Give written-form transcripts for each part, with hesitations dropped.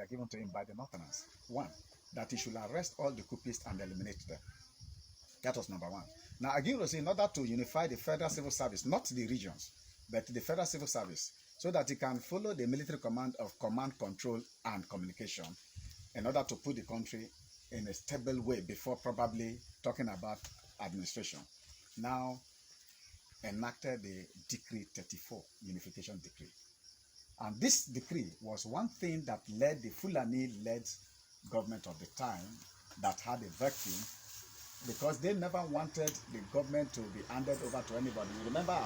were given to him by the Northerners. One, that he should arrest all the coupists and eliminate them. That was number one. Now, Aguirre, in order to unify the federal civil service, not the regions, but the federal civil service, so that he can follow the military command of command, control, and communication in order to put the country in a stable way before probably talking about administration. Now, enacted the Decree 34, Unification Decree. And this decree was one thing that led the Fulani-led government of the time that had a vacuum, because they never wanted the government to be handed over to anybody. You remember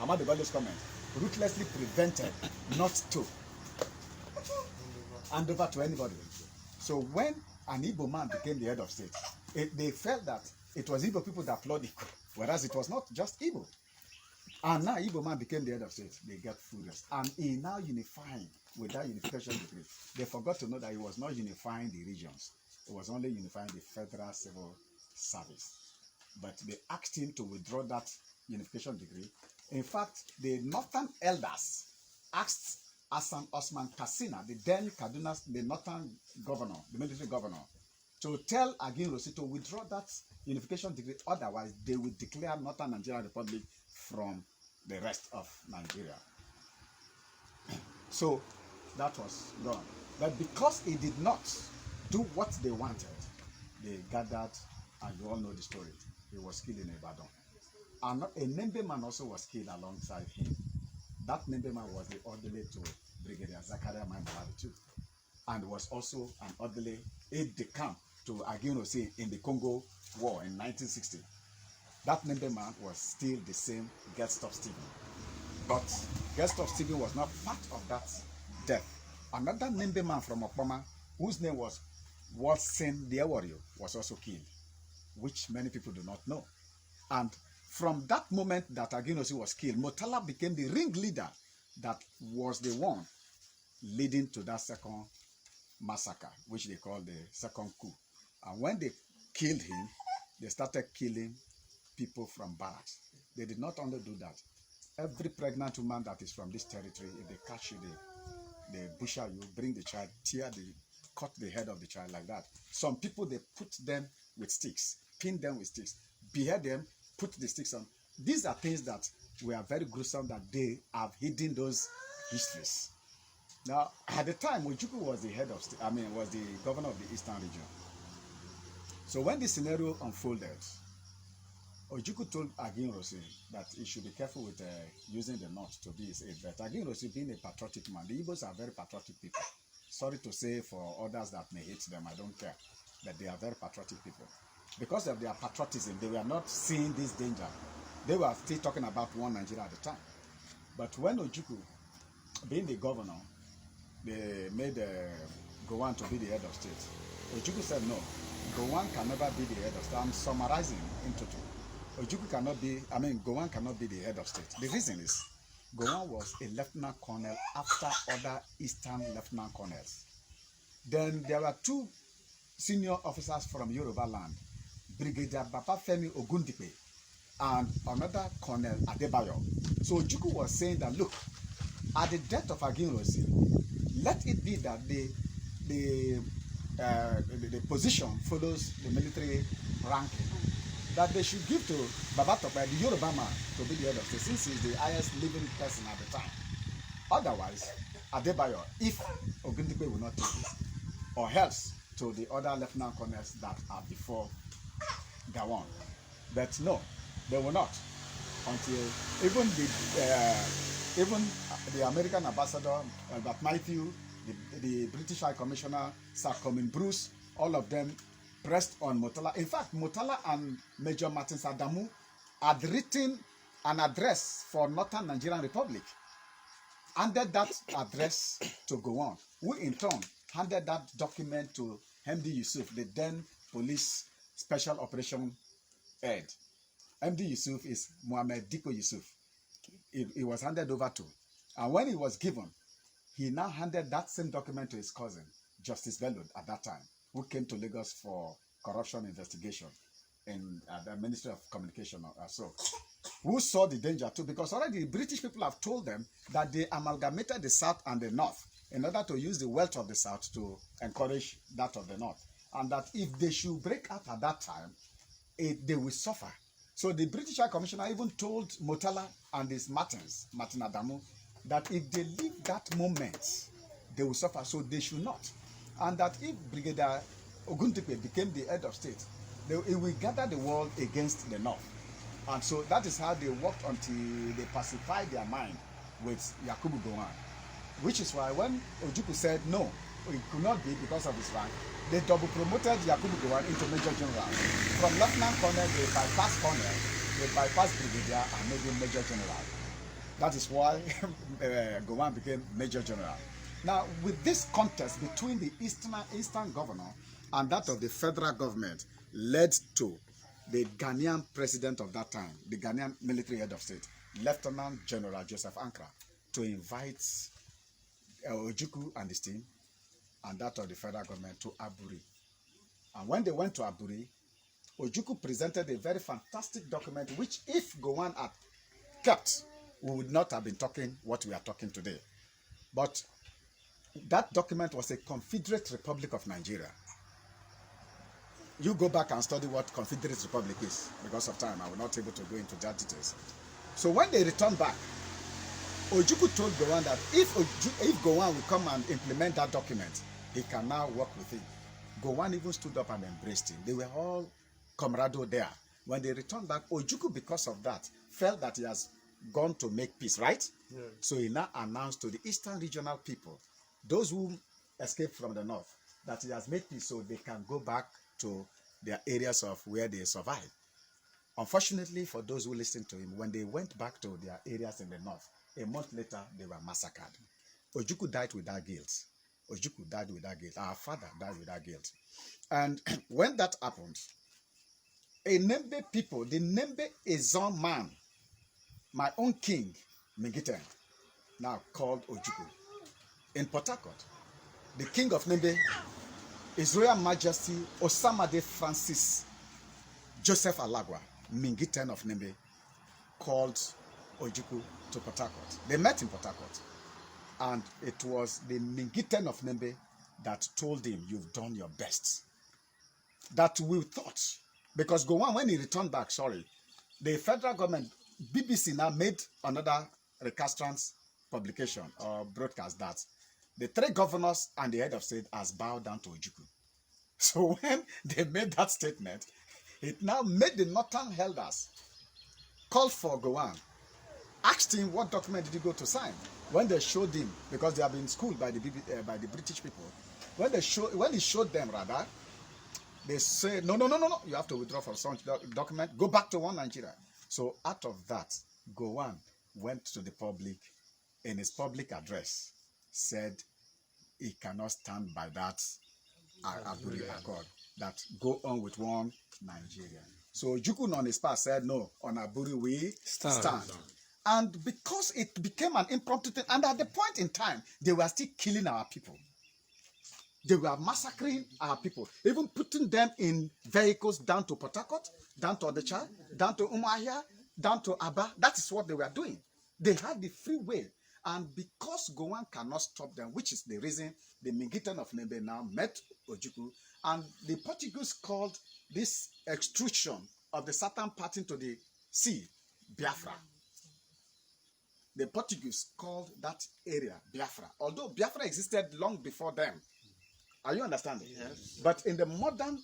Ahmad Bello's comment, ruthlessly prevented not to hand over to anybody. So when an Igbo man became the head of state, they felt that it was Igbo people that flawed Igbo, whereas it was not just Igbo. And now Igbo man became the head of state. They got furious. And he now unifying with that unification decree. They forgot to know that he was not unifying the regions. It was only unifying the federal civil service. But they asked him to withdraw that unification decree. In fact, the northern elders asked Hassan Osman Kassina, the then Kaduna, the northern governor, the military governor, to tell Agin Rossi to withdraw that unification decree. Otherwise, they would declare Northern Nigeria Republic from the rest of Nigeria. So that was gone. But because he did not do what they wanted, they gathered, and you all know the story. He was killed in Ibadan. And a Nembe man also was killed alongside him. That Nembe man was the orderly to Brigadier Zakaria Maimalabi too, and was also an orderly aide-de-camp to Agin Rossi in the Congo War in 1960. That Nembe man was still the same Gueststop Stephen. But Gueststop Stephen was not part of that death. Another Nembe man from Okpoma, whose name was Watson Dewario, was also killed, which many people do not know. And from that moment that Agin Rossi was killed, Motala became the ringleader that was the one leading to that second massacre, which they call the second coup. And when they killed him, they started killing people from barracks. They did not only do that. Every pregnant woman that is from this territory, if they catch you, they butcher you, bring the child, cut the head of the child like that. Some people, they put them with sticks, pin them with sticks, behead them, put the sticks on. These are things that were very gruesome, that they have hidden those histories. Now, at the time, Ojukwu was the head of state, was the governor of the Eastern region. So when this scenario unfolded, Ojukwu told Agin Rossi that he should be careful with using the North to be his aid. But Agin Rossi, being a patriotic man, the Igbos are very patriotic people. Sorry to say for others that may hate them, I don't care. But they are very patriotic people. Because of their patriotism, they were not seeing this danger. They were still talking about one Nigeria at the time. But when Ojukwu, being the governor, they made Gowon to be the head of state. Ojukwu said no, Gowon can never be the head of state. I'm summarizing into two. Ojukwu cannot be, Gowon cannot be the head of state. The reason is, Gowon was a lieutenant colonel after other Eastern lieutenant colonels. Then there were two senior officers from Yoruba land, Brigadier Babafemi Ogundipe and another Colonel Adebayo. So Ojukwu was saying that, look, at the death of Agin Rossi, let it be that the position follows the military ranking, that they should give to Babatope, the Yoruba man, to be the head of state, since he's the highest living person at the time. Otherwise, Adebayo, if Ogundipe will not take it, or else to the other lieutenant colonels that are before Gowon. But no, they will not, until even the American ambassador, Albert Matthew, the British High Commissioner, Sir Comin Bruce, all of them pressed on Motala. In fact, Motala and Major Martin Sadamu had written an address for Northern Nigerian Republic, handed that address to Gowon, who in turn handed that document to MD Yusuf, the then police special operation head. MD Yusuf is Mohammed Diko Yusuf. He was handed over to. And when he was given, he now handed that same document to his cousin, Justice Bello, at that time, who came to Lagos for corruption investigation in the Ministry of Communication who saw the danger too, because already the British people have told them that they amalgamated the South and the North in order to use the wealth of the South to encourage that of the North. And that if they should break up at that time, they will suffer. So the British High Commissioner even told Motala and his Martin Adamu, that if they leave that moment, they will suffer, so they should not. And that if Brigadier Oguntipe became the head of state, it will gather the world against the North. And so that is how they worked until they pacified their mind with Yakubu Gowon. Which is why when Ojukwu said no, it could not be because of his rank, they double promoted Yakubu Gowon into Major General. From Lieutenant Colonel, they bypassed Colonel, they bypassed Brigadier and made him Major General. That is why Gowon became Major General. Now, with this contest between the Eastern governor and that of the federal government led to the Ghanaian president of that time, the Ghanaian military head of state, Lieutenant General Joseph Ankara, to invite Ojukwu and his team and that of the federal government to Aburi. And when they went to Aburi, Ojukwu presented a very fantastic document which, if Gowon had kept, we would not have been talking what we are talking today. But that document was a Confederate Republic of Nigeria. You go back and study what Confederate Republic is. Because of time, I will not be able to go into that details. So when they returned back, Ojukwu told Gowon that if Gowon will come and implement that document, he can now work with him. Gowon even stood up and embraced him. They were all comrado there. When they returned back, Ojukwu, because of that, felt that he has gone to make peace, right? Yeah. So he now announced to the Eastern regional people, those who escaped from the North, that he has made peace so they can go back to their areas of where they survived. Unfortunately, for those who listened to him, when they went back to their areas in the North, a month later, they were massacred. Ojukwu died without guilt. Ojukwu died without guilt. Our father died without guilt. And when that happened, a Nembe people, the Nembe Ezon man, my own king, Mingiten, now called Ojukwu, in Port Harcourt, the king of Nembe, His Royal Majesty Osamade Francis Joseph Alagwa, Mingiten of Nembe, called Ojukwu to Port Harcourt. They met in Port Harcourt. And it was the Mingiten of Nembe that told him, you've done your best. That we thought, because Gowon, when he returned back, the federal government, BBC now made another recalcitrant publication or broadcast that the three governors and the head of state has bowed down to Ojukwu. So when they made that statement, it now made the northern elders call for Gowon, asked him what document did he go to sign. When they showed him, because they have been schooled by the British people, when he showed them rather, they say no, you have to withdraw from such document, go back to one Nigeria. So out of that, Gowon went to the public in his public address, said he cannot stand by that Aburi Accord, that go on with one Nigeria. So Ojukwu on his part said, no, on Aburi we stand. And because it became an impromptu thing, and at the point in time, they were still killing our people. They were massacring our people, even putting them in vehicles down to Port Harcourt, down to Odecha, down to Umuahia, down to Aba. That is what they were doing. They had the free will. And because Gowon cannot stop them, which is the reason the Mingiten of Nembe now met Ojukwu, and the Portuguese called this extrusion of the southern part into the sea, Biafra. The Portuguese called that area Biafra, although Biafra existed long before them. Are you understanding? Yes. But in the modern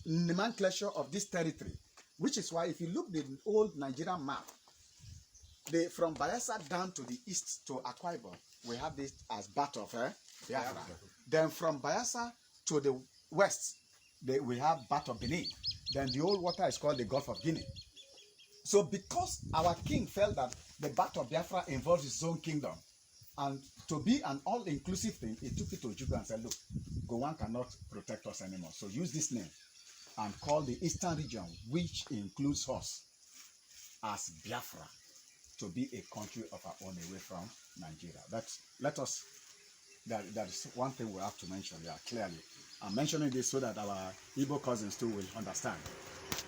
nomenclature of this territory, which is why if you look the old Nigerian map, from Bayelsa down to the east to Akwa Ibom, we have this as Bat of Biafra. Then from Bayelsa to the west, we have Bat of Benin. Then the old water is called the Gulf of Guinea. So because our king felt that the Bat of Biafra involves his own kingdom, and to be an all-inclusive thing, he took it to Ojukwu and said, look, Gowon cannot protect us anymore. So use this name and call the eastern region, which includes us, as Biafra, to be a country of our own away from Nigeria. That is one thing we have to mention here clearly. I'm mentioning this so that our Igbo cousins too will understand.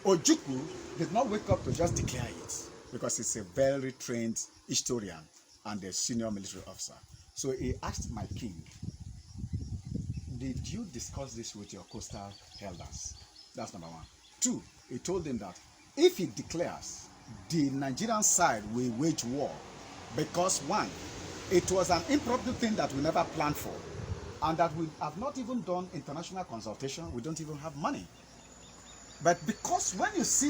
Ojukwu did not wake up to just declare it, because he's a very trained historian and a senior military officer. So he asked my king, did you discuss this with your coastal elders? That's number one. Two, he told them that if he declares, the Nigerian side will wage war, because one, it was an impromptu thing that we never planned for, and that we have not even done international consultation. We don't even have money. But because when you see